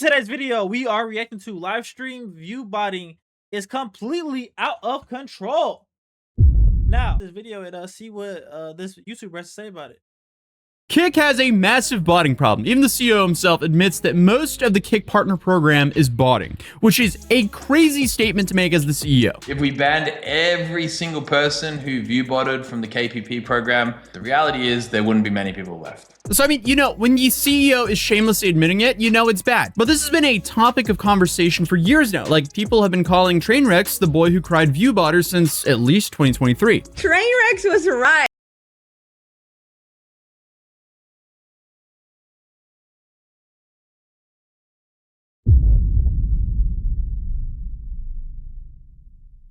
today's video, we are reacting to live stream view botting is completely out of control. Now, this video and see what this YouTuber has to say about it. Kick has a massive botting problem. Even the CEO himself admits that most of the Kick partner program is botting, which is a crazy statement to make as the CEO. If we banned every single person who view botted from the KPP program, the reality is there wouldn't be many people left. So, I mean, when the CEO is shamelessly admitting it, it's bad. But this has been a topic of conversation for years now. Like, people have been calling Trainwreck the boy who cried view botter since at least 2023. Trainwreck was right.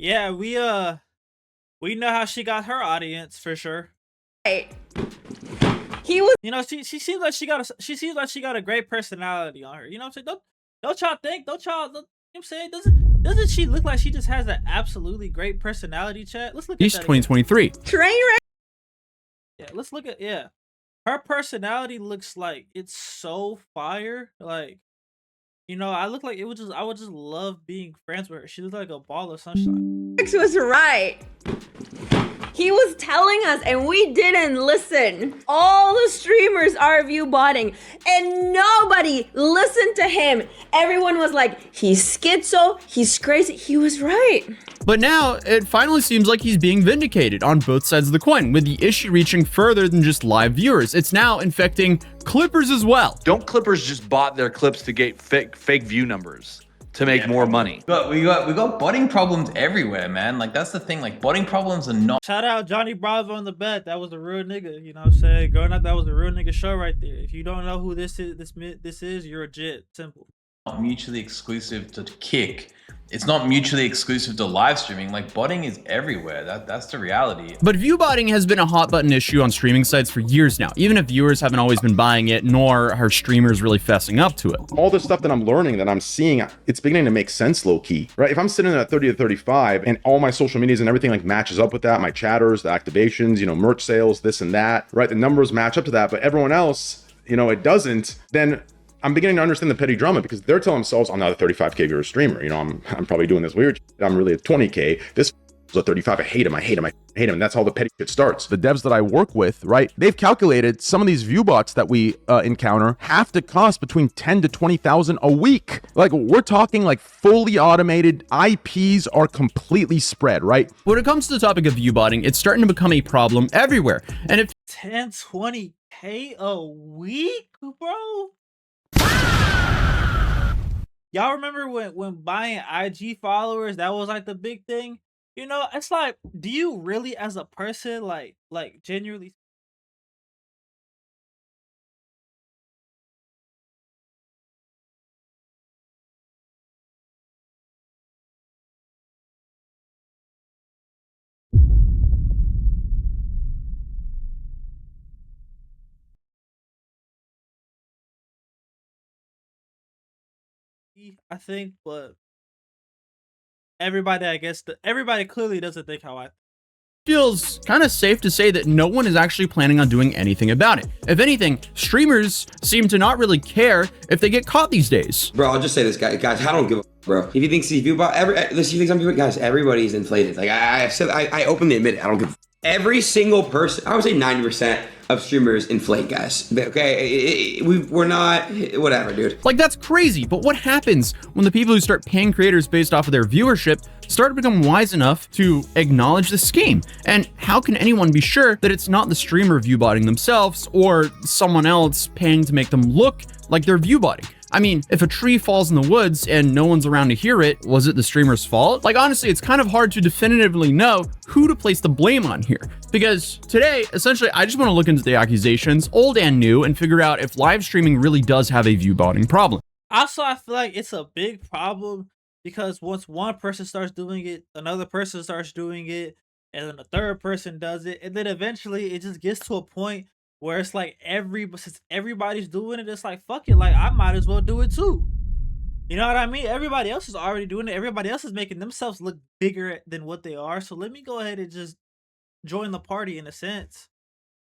Yeah, we know how she got her audience for sure. Right. He was, she seems like she got a great personality on her. You know what I'm saying? Don't y'all think? You know what I'm saying? Doesn't she look like she just has an absolutely great personality, chat? Let's look at At least 2023. Trainwreck. Yeah, let's look at her personality looks like it's so fire. Like, I look like I would just love being friends with her. She looks like a ball of sunshine. Was right. He was telling us and we didn't listen. All the streamers are view botting and nobody listened to him. Everyone was like, he's schizo, he's crazy. He was right. But now it finally seems like he's being vindicated on both sides of the coin, with the issue reaching further than just live viewers. It's now infecting Clippers as well. Don't Clippers just bot their clips to get fake view numbers to make more money? But we got botting problems everywhere, man. Like, that's the thing. Like, botting problems are not. Shout out Johnny Bravo on the bet. That was a real nigga. You know what I'm saying? Growing up, that was a real nigga show right there. If you don't know who this is, you're a jit. Simple. Not mutually exclusive to Kick. It's not mutually exclusive to live streaming. Like, botting is everywhere. That's the reality. But view botting has been a hot button issue on streaming sites for years now, even if viewers haven't always been buying it, nor are streamers really fessing up to it. All the stuff that I'm learning, that I'm seeing, it's beginning to make sense low key, right? If I'm sitting at 30 to 35 and all my social medias and everything like matches up with that, my chatters, the activations, merch sales, this and that, right? The numbers match up to that, but everyone else, it doesn't, then I'm beginning to understand the petty drama, because they're telling themselves, I'm not a 35K viewer streamer. I'm probably doing this weird shit. I'm really a 20K. This is a 35. I hate him. And that's how the petty shit starts. The devs that I work with, right? They've calculated some of these view bots that we encounter have to cost between 10 to 20,000 a week. Like, we're talking like fully automated. IPs are completely spread, right? When it comes to the topic of view botting, it's starting to become a problem everywhere. And if 10, 20K a week, bro. Y'all remember when buying IG followers, that was like the big thing? It's like, do you really as a person like genuinely I think, but everybody, I guess, everybody clearly doesn't think how I feels kind of safe to say that no one is actually planning on doing anything about it. If anything, streamers seem to not really care if they get caught these days. Bro, I'll just say this, guys, I don't give a bro. If you think view bot, you think some people, guys, everybody's inflated. Like I openly admit it, I don't give a every single person. I would say 90% of streamers inflate, guys. Okay, we're not, whatever, dude. Like, that's crazy, but what happens when the people who start paying creators based off of their viewership start to become wise enough to acknowledge the scheme? And how can anyone be sure that it's not the streamer view botting themselves or someone else paying to make them look like they're view botting? I mean, if a tree falls in the woods and no one's around to hear it, was it the streamer's fault? Like, honestly, it's kind of hard to definitively know who to place the blame on here. Because today, essentially, I just want to look into the accusations, old and new, and figure out if live streaming really does have a view botting problem. Also, I feel like it's a big problem because once one person starts doing it, another person starts doing it, and then a third person does it, and then eventually it just gets to a point where it's like since everybody's doing it, it's like, fuck it, like I might as well do it too. You know what I mean? Everybody else is already doing it. Everybody else is making themselves look bigger than what they are. So let me go ahead and just join the party in a sense.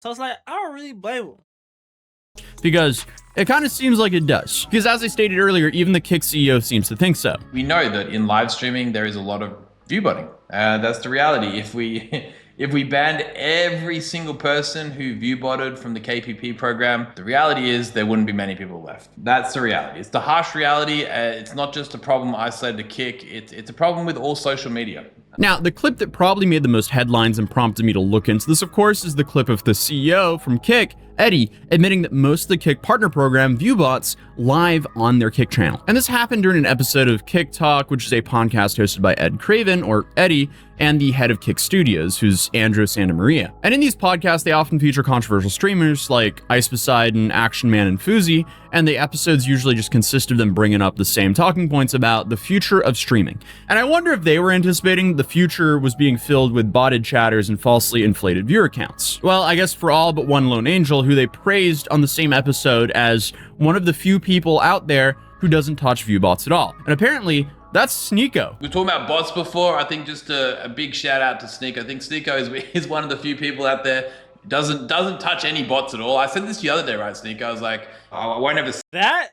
So it's like, I don't really blame them. Because it kind of seems like it does. Because as I stated earlier, even the Kick CEO seems to think so. We know that in live streaming, there is a lot of view botting. That's the reality. If we banned every single person who view botted from the KPP program, the reality is there wouldn't be many people left. That's the reality. It's the harsh reality. It's not just a problem isolated to Kick. It's a problem with all social media. Now, the clip that probably made the most headlines and prompted me to look into this, of course, is the clip of the CEO from Kick, Eddie, admitting that most of the Kick partner program view bots live on their Kick channel. And this happened during an episode of Kick Talk, which is a podcast hosted by Ed Craven, or Eddie, and the head of Kick Studios, who's Andrew Santa Maria. And in these podcasts, they often feature controversial streamers like Ice Poseidon, Action Man, and Fuzi, and the episodes usually just consist of them bringing up the same talking points about the future of streaming. And I wonder if they were anticipating the future was being filled with botted chatters and falsely inflated viewer counts. Well, I guess for all but one lone angel, who they praised on the same episode as one of the few people out there who doesn't touch view bots at all. And apparently, that's Sneako. We were talking about bots before. I think just a big shout out to Sneako. I think Sneako is one of the few people out there who doesn't touch any bots at all. I said this the other day, right, Sneako? I was like, oh, I won't ever. That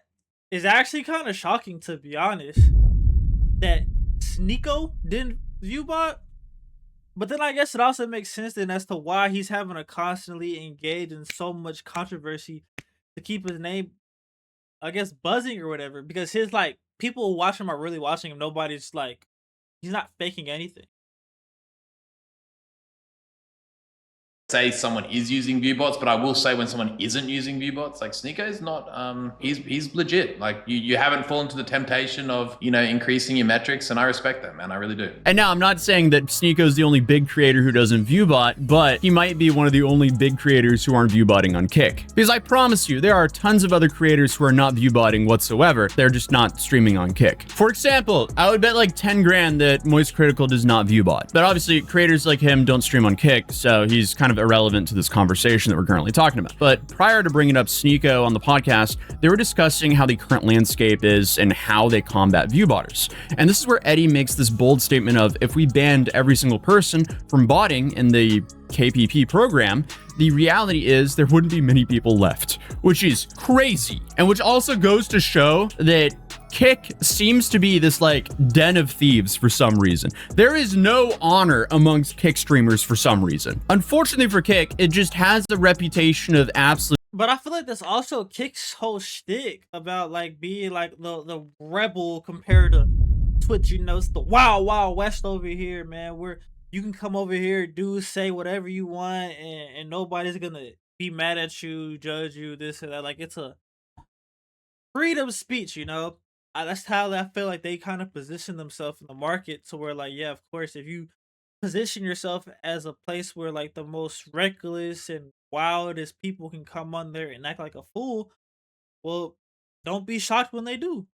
is actually kind of shocking, to be honest, that Sneako didn't view bot. But then I guess it also makes sense then as to why he's having to constantly engage in so much controversy to keep his name, I guess, buzzing or whatever. Because his, like, people who watch him are really watching him. Nobody's like, he's not faking anything. Say someone is using view bots, but I will say when someone isn't using view bots, like Sneako is not, he's legit. Like you haven't fallen to the temptation of, increasing your metrics, and I respect that, man. I really do. And now I'm not saying that Sneako's the only big creator who doesn't view bot, but he might be one of the only big creators who aren't view botting on Kick. Because I promise you, there are tons of other creators who are not view botting whatsoever. They're just not streaming on Kick. For example, I would bet like 10 grand that Moist Critical does not view bot. But obviously creators like him don't stream on Kick, so he's kind of irrelevant to this conversation that we're currently talking about. But prior to bringing up Sneako on the podcast, they were discussing how the current landscape is and how they combat view botters. And this is where Eddie makes this bold statement of, if we banned every single person from botting in the KPP program, the reality is there wouldn't be many people left, which is crazy. And which also goes to show that Kick seems to be this like den of thieves for some reason. There is no honor amongst Kick streamers for some reason. Unfortunately for Kick, it just has the reputation of absolute. But I feel like that's also Kick's whole shtick about like being like the rebel compared to Twitch. It's the wild west over here, man, where you can come over here, say whatever you want, and nobody's gonna be mad at you, judge you, this and that. Like, it's a freedom of speech, That's how I feel like they kind of position themselves in the market, to where, like, yeah, of course, if you position yourself as a place where like the most reckless and wildest people can come on there and act like a fool, well, don't be shocked when they do.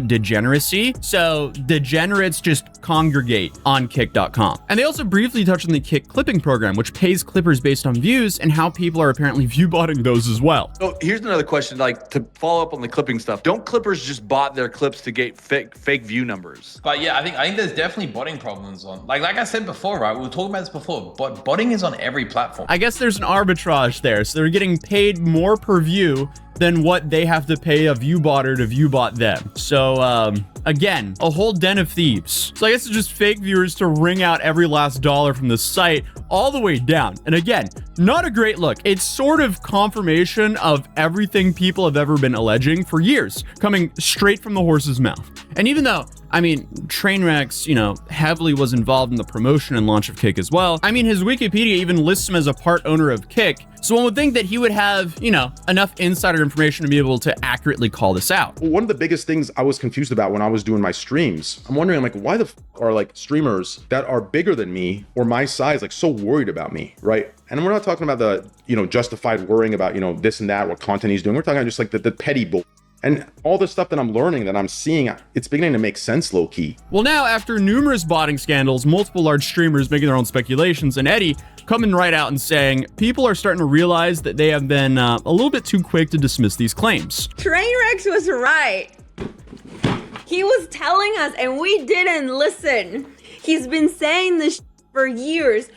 Degeneracy. So degenerates just congregate on Kick.com. And they also briefly touched on the Kick clipping program, which pays clippers based on views, and how people are apparently view botting those as well. So here's another question, like to follow up on the clipping stuff. Don't clippers just bot their clips to get fake view numbers? But yeah, I think there's definitely botting problems on, like I said before, right? We were talking about this before, but botting is on every platform. I guess there's an arbitrage there. So they're getting paid more per view than what they have to pay a view botter to view bot them. So again, a whole den of thieves. So I guess it's just fake viewers to wring out every last dollar from the site all the way down. And again, not a great look. It's sort of confirmation of everything people have ever been alleging for years, coming straight from the horse's mouth. And even though, Trainwrecks, heavily was involved in the promotion and launch of Kick as well. His Wikipedia even lists him as a part owner of Kick. So one would think that he would have, enough insider information to be able to accurately call this out. One of the biggest things I was confused about when I was doing my streams, I'm wondering why the are streamers that are bigger than me or my size so worried about me, right? And we're not talking about the, justified worrying about, this and that, what content he's doing. We're talking about just the petty bull. And all the stuff that I'm learning, that I'm seeing, it's beginning to make sense low key. Well, now after numerous botting scandals, multiple large streamers making their own speculations, and Eddie coming right out and saying people are starting to realize that they have been a little bit too quick to dismiss these claims. Trainwrecks was right. He was telling us and we didn't listen. He's been saying this for years.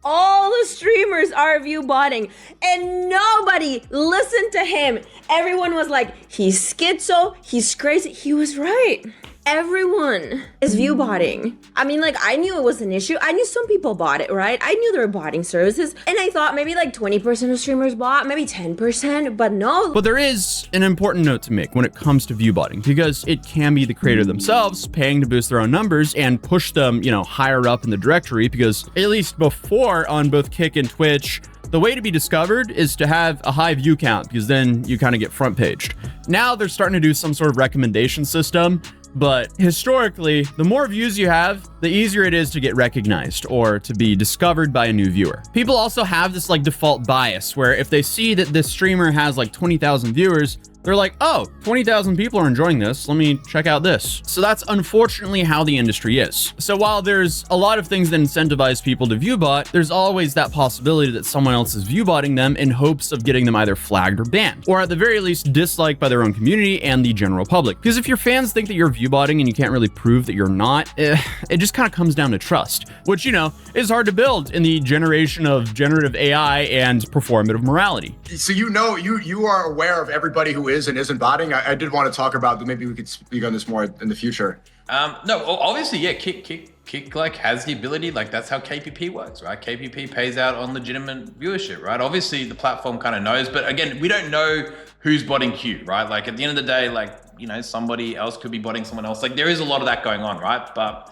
all the streamers are view botting and nobody listened to him. Everyone was like, he's schizo, he's crazy. He was right. Everyone is view botting. I mean, like, I knew it was an issue. I knew some people bought it, right? I knew there were botting services. And I thought maybe like 20% of streamers bought, maybe 10%, but no. But there is an important note to make when it comes to view botting, because it can be the creator themselves paying to boost their own numbers and push them, higher up in the directory, because at least before on both Kick and Twitch, the way to be discovered is to have a high view count, because then you kind of get front paged. Now they're starting to do some sort of recommendation system, but historically, the more views you have, the easier it is to get recognized or to be discovered by a new viewer. People also have this like default bias where if they see that this streamer has like 20,000 viewers, they're like, oh, 20,000 people are enjoying this. Let me check out this. So that's unfortunately how the industry is. So while there's a lot of things that incentivize people to viewbot, there's always that possibility that someone else is viewbotting them in hopes of getting them either flagged or banned, or at the very least disliked by their own community and the general public. Because if your fans think that you're viewbotting and you can't really prove that you're not, it just kind of comes down to trust, which, is hard to build in the generation of generative AI and performative morality. So you are aware of everybody who is and isn't botting. I did want to talk about that. Maybe we could speak on this more in the future. No, obviously, yeah, Kick like has the ability, like that's how KPP works, right? KPP pays out on legitimate viewership, right? Obviously the platform kind of knows, but again, we don't know who's botting Q, right? Like at the end of the day, like, somebody else could be botting someone else. Like there is a lot of that going on, right? But,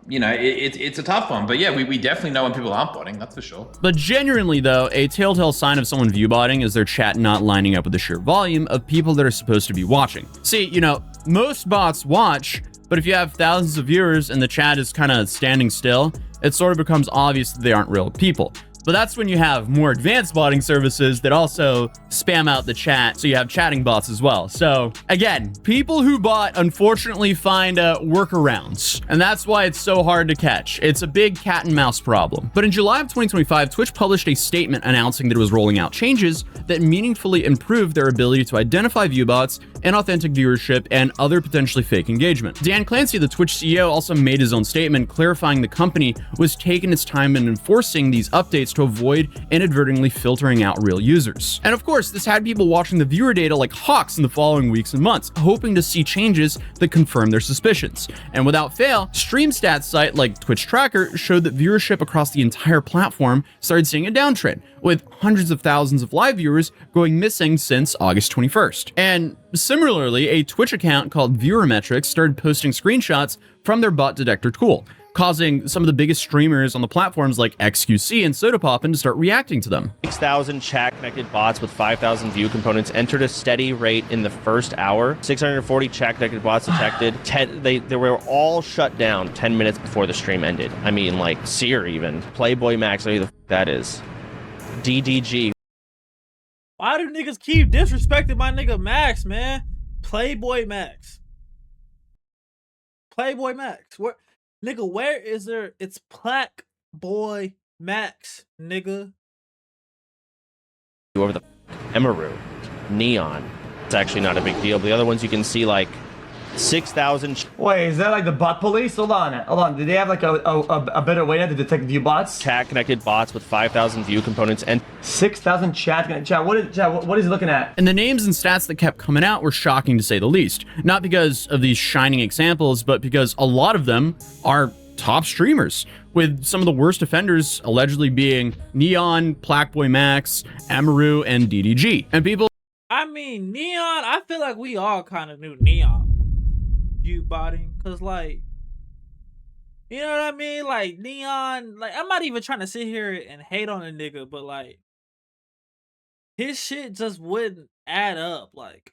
it's a tough one. But yeah, we definitely know when people aren't botting, that's for sure. But genuinely though, a telltale sign of someone viewbotting is their chat not lining up with the sheer volume of people that are supposed to be watching. See, most bots watch, but if you have thousands of viewers and the chat is kind of standing still, it sort of becomes obvious that they aren't real people. But that's when you have more advanced botting services that also spam out the chat, so you have chatting bots as well. So again, people who bot unfortunately find workarounds, and that's why it's so hard to catch. It's a big cat and mouse problem. But in July of 2025, Twitch published a statement announcing that it was rolling out changes that meaningfully improved their ability to identify view bots, inauthentic viewership, and other potentially fake engagement. Dan Clancy, the Twitch CEO, also made his own statement clarifying the company was taking its time in enforcing these updates to avoid inadvertently filtering out real users. And of course, this had people watching the viewer data like hawks in the following weeks and months, hoping to see changes that confirm their suspicions. And without fail, stream stats site like Twitch Tracker showed that viewership across the entire platform started seeing a downtrend, with hundreds of thousands of live viewers going missing since August 21st. And similarly, a Twitch account called Viewermetrics started posting screenshots from their bot detector tool, causing some of the biggest streamers on the platforms like XQC and Sodapoppin to start reacting to them. 6,000 chat-connected bots with 5,000 view components entered a steady rate in the first hour. 640 chat-connected bots detected. They were all shut down 10 minutes before the stream ended. I mean, like, Seer even. Playboy Max, who the f that is. DDG. Why do niggas keep disrespecting my nigga Max, man? Playboy Max. Playboy Max. Nigga, where is there? It's Plaque Boy Max, nigga. Over the Emaru, Neon. It's actually not a big deal. But the other ones you can see like 6,000. Wait, is that like the bot police? Hold on. Did they have like a better way to detect view bots? Chat connected bots with 5,000 view components and 6,000 chat. What is he looking at? And the names and stats that kept coming out were shocking to say the least. Not because of these shining examples, but because a lot of them are top streamers, with some of the worst offenders allegedly being Neon, Plaqueboy Max, Emaru, and DDG. And people, I mean, Neon, I feel like we all kind of knew Neon viewbotting, cause like, you know what I mean? Like Neon, like I'm not even trying to sit here and hate on a nigga, but like his shit just wouldn't add up. Like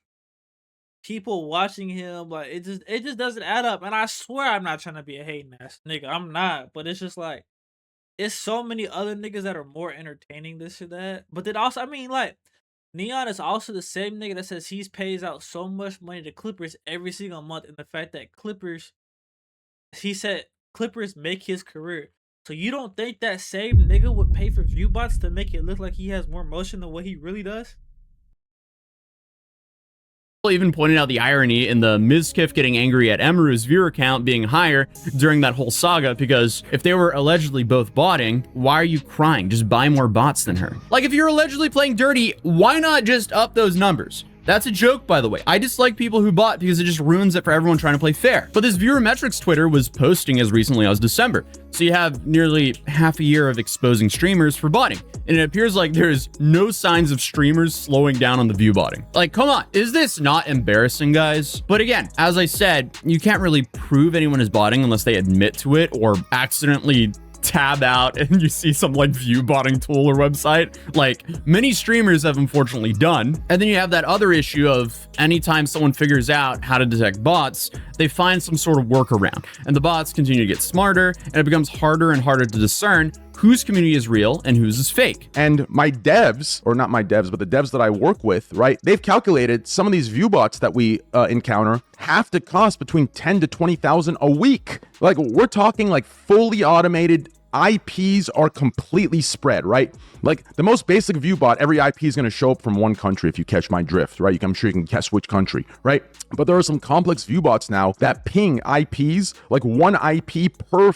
people watching him, like it just doesn't add up. And I swear I'm not trying to be a hating ass nigga. I'm not, but it's just like it's so many other niggas that are more entertaining this or that. But then also, I mean, like Neon is also the same nigga that says he pays out so much money to Clippers every single month, and the fact that Clippers, he said Clippers make his career. So you don't think that same nigga would pay for view bots to make it look like he has more motion than what he really does? people even pointed out the irony in the Mizkif getting angry at Emiru's viewer count being higher during that whole saga, because if they were allegedly both botting, why are you crying? Just buy more bots than her. Like, if you're allegedly playing dirty, why not just up those numbers? That's a joke, by the way. I dislike people who bot because it just ruins it for everyone trying to play fair. But this viewer metrics Twitter was posting as recently as December. So you have nearly half a year of exposing streamers for botting. And it appears like there's no signs of streamers slowing down on the view botting. Like, come on, is this not embarrassing, guys? But again, as I said, you can't really prove anyone is botting unless they admit to it or accidentally tab out and you see some like view botting tool or website, like many streamers have unfortunately done. And then you have that other issue of anytime someone figures out how to detect bots, they find some sort of workaround, and the bots continue to get smarter, and it becomes harder and harder to discern whose community is real and whose is fake. And my devs, or not my devs, but the devs that I work with, right? They've calculated some of these view bots that we encounter have to cost between 10 to 20,000 a week. Like, we're talking like fully automated IPs are completely spread, right? Like the most basic view bot, every IP is going to show up from one country if you catch my drift, right? I'm sure you can guess which country, right? But there are some complex view bots now that ping IPs, like one IP per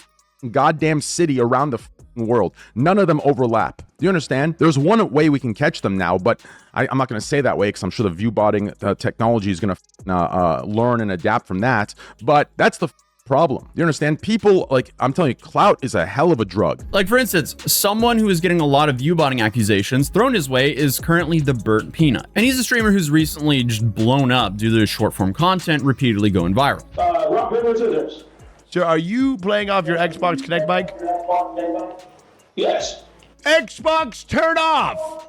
goddamn city around the world. None of them overlap. Do you understand? There's one way we can catch them now, but I'm not going to say that way because I'm sure the view botting technology is going to learn and adapt from that. But that's the problem. You understand? People, like, I'm telling you, clout is a hell of a drug. Like, for instance, someone who is getting a lot of view botting accusations thrown his way is currently the Burnt Peanut. And he's a streamer who's recently just blown up due to his short form content repeatedly going viral. Rock, paper, scissors. So are you playing off your Xbox Connect mic? Yes. Xbox, turn off!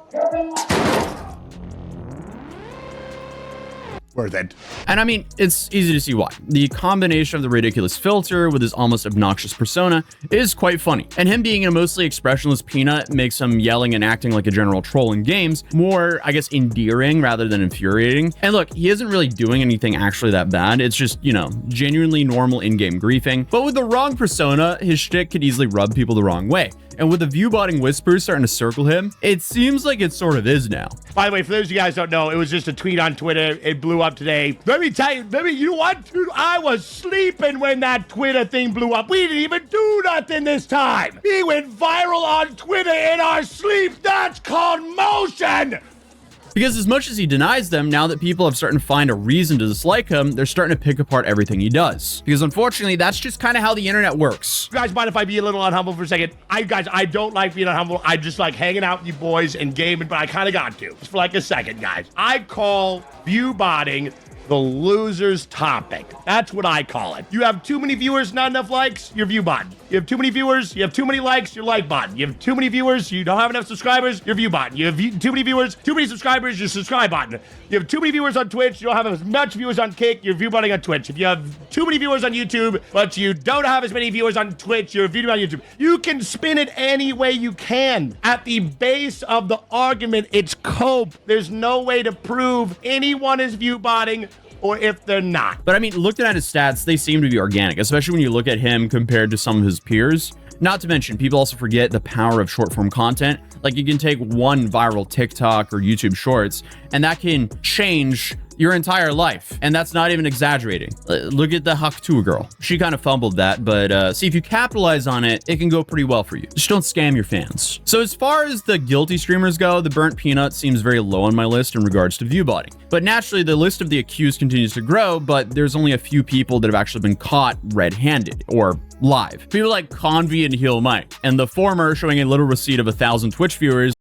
Worth it. And I mean, it's easy to see why. The combination of the ridiculous filter with his almost obnoxious persona is quite funny. And him being a mostly expressionless peanut makes him yelling and acting like a general troll in games more, I guess, endearing rather than infuriating. And look, he isn't really doing anything actually that bad. It's just, you know, genuinely normal in-game griefing. But with the wrong persona, his shtick could easily rub people the wrong way. And with the view botting whispers starting to circle him, it seems like it sort of is now. By the way, for those of you guys who don't know, it was just a tweet on Twitter. It blew up today. Let me tell you, you know what? Dude, I was sleeping when that Twitter thing blew up. We didn't even do nothing this time. He went viral on Twitter in our sleep. That's called motion. Because as much as he denies them, now that people have started to find a reason to dislike him, they're starting to pick apart everything he does. Because unfortunately, that's just kind of how the internet works. You guys mind if I be a little unhumble for a second? I don't like being unhumble. I just like hanging out with you boys and gaming, but I kind of got to. Just for like a second, guys. I call view botting the loser's topic. That's what I call it. You have too many viewers, not enough likes, you're view botting. You have too many viewers, you have too many likes, you're like botting. You have too many viewers, you don't have enough subscribers, you're view botting. You have too many viewers, too many subscribers, you're subscribe botting. You have too many viewers on Twitch, you don't have as much viewers on Kick, you're view botting on Twitch. If you have too many viewers on YouTube, but you don't have as many viewers on Twitch, you're view botting on YouTube. You can spin it any way you can. At the base of the argument, it's cope. There's no way to prove anyone is view botting or if they're not. But I mean, looking at his stats, they seem to be organic, especially when you look at him compared to some of his peers. Not to mention, people also forget the power of short form content. Like, you can take one viral TikTok or YouTube shorts, and that can change your entire life. And that's not even exaggerating. Look at the Haktua girl. She kind of fumbled that, but see, if you capitalize on it, it can go pretty well for you. Just don't scam your fans. So as far as the guilty streamers go, the Burnt Peanut seems very low on my list in regards to view botting. But naturally, the list of the accused continues to grow, but there's only a few people that have actually been caught red-handed or live. People like Convy and Heel Mike, and the former showing a little receipt of 1,000 Twitch viewers.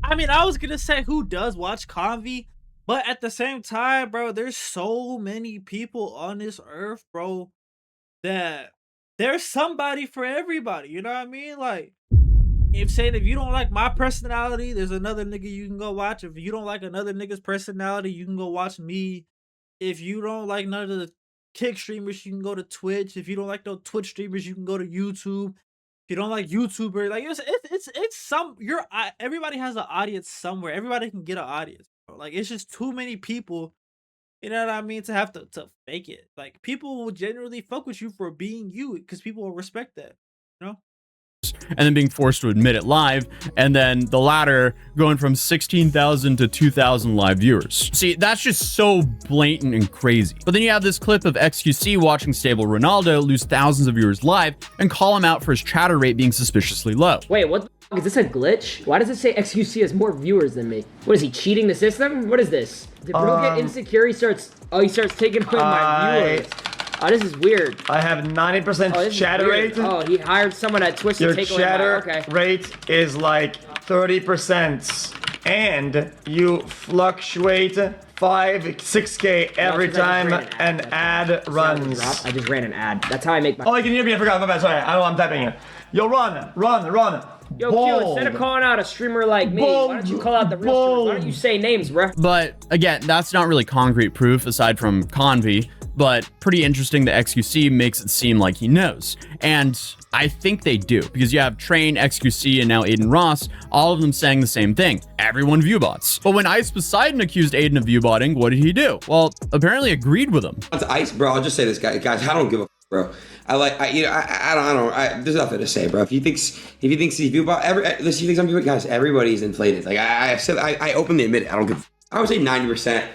I mean, I was gonna say who does watch Convy, but at the same time, bro, there's so many people on this earth, bro, that there's somebody for everybody. You know what I mean? Like, if you don't like my personality, there's another nigga you can go watch. If you don't like another nigga's personality, you can go watch me. If you don't like none of the Kick streamers, you can go to Twitch. If you don't like no Twitch streamers, you can go to YouTube. If you don't like YouTuber, like it's some everybody has an audience somewhere. Everybody can get an audience, bro. Like, it's just too many people, you know what I mean, to have to fake it. Like, people will generally fuck with you for being you because people will respect that, you know. and then being forced to admit it live, and then the latter going from 16,000 to 2,000 live viewers. See, that's just so blatant and crazy. But then you have this clip of XQC watching Stable Ronaldo lose thousands of viewers live and call him out for his chatter rate being suspiciously low. Wait, what the f***? Is this a glitch? Why does it say XQC has more viewers than me? What is he, cheating the system? What is this? Did bro get insecure? He starts taking away my viewers. Oh, this is weird. I have 90% chatter rate. Oh, he hired someone at Twitch to take away my... Your Okay. chatter rate is like 30%. And you fluctuate 6K every time an ad runs. I just ran an ad. That's how I make my... Oh, you can hear me. I forgot. My bad. Sorry. I'm typing it. Yo, run. Yo, Q, instead of calling out a streamer like me, why don't you call out the real streamers? Why don't you say names, bruh? But again, that's not really concrete proof aside from Convy, but pretty interesting that XQC makes it seem like he knows. And I think they do, because you have Train, XQC, and now Aiden Ross, all of them saying the same thing. Everyone viewbots. But when Ice Poseidon accused Aiden of viewbotting, what did he do? Well, apparently agreed with him. It's Ice, bro. I'll just say this, guys. I don't give a bro. There's nothing to say, bro. If he thinks he viewbot, he thinks I'm viewbot, guys. Everybody's inflated. Like I openly admit it. I don't give. I would say 90%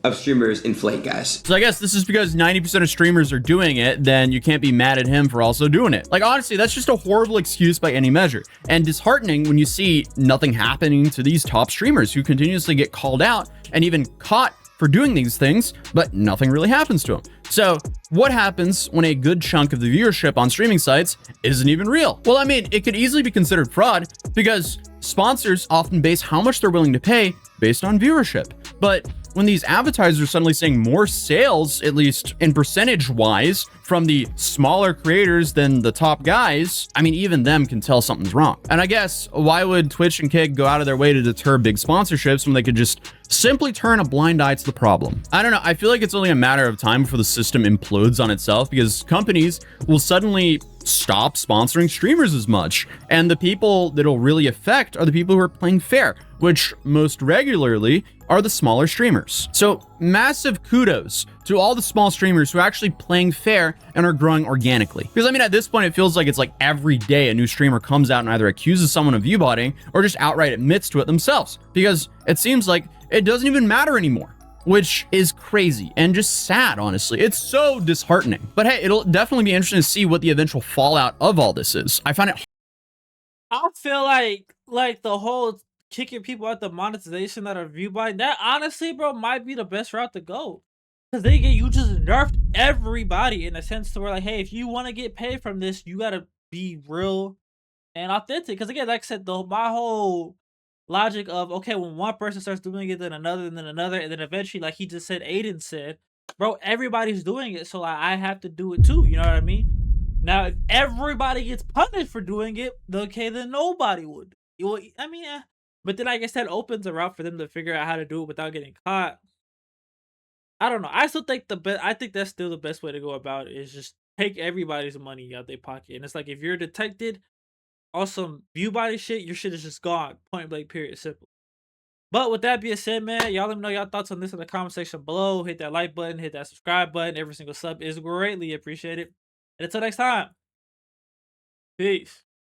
of streamers inflate, guys. So I guess this is because 90% of streamers are doing it, then you can't be mad at him for also doing it. Like, honestly, that's just a horrible excuse by any measure, and disheartening when you see nothing happening to these top streamers who continuously get called out and even caught for doing these things, but nothing really happens to them. So what happens when a good chunk of the viewership on streaming sites isn't even real? Well, I mean, it could easily be considered fraud because sponsors often base how much they're willing to pay based on viewership. But when these advertisers are suddenly saying more sales, at least in percentage wise, from the smaller creators than the top guys, I mean, even them can tell something's wrong. And I guess, why would Twitch and Kick go out of their way to deter big sponsorships when they could just simply turn a blind eye to the problem? I don't know. I feel like it's only a matter of time before the system implodes on itself, because companies will suddenly stop sponsoring streamers as much. And the people that'll really affect are the people who are playing fair, which most regularly are the smaller streamers. So massive kudos to all the small streamers who are actually playing fair and are growing organically. Because I mean, at this point, it feels like it's like every day a new streamer comes out and either accuses someone of viewbotting or just outright admits to it themselves, because it seems like it doesn't even matter anymore, which is crazy and just sad, honestly. It's so disheartening. But hey, it'll definitely be interesting to see what the eventual fallout of all this is. I find it... I feel like the whole kicking people out the monetization that are viewbotting, that honestly, bro, might be the best route to go. Because you just nerfed everybody in a sense to where, like, hey, if you want to get paid from this, you got to be real and authentic. Because again, like I said, my whole logic of, okay, when one person starts doing it, then another, and then eventually, like he just said, Aiden said, bro, everybody's doing it, so I have to do it too. You know what I mean? Now, if everybody gets punished for doing it, okay, then nobody would. I mean, yeah. But then I guess that opens a route for them to figure out how to do it without getting caught. I don't know. I still think I think that's still the best way to go about it, is just take everybody's money out their pocket. And it's like, if you're detected on some viewbody shit, your shit is just gone. Point blank, period, simple. But with that being said, man, y'all let me know y'all thoughts on this in the comment section below. Hit that like button, hit that subscribe button. Every single sub is greatly appreciated. And until next time, peace.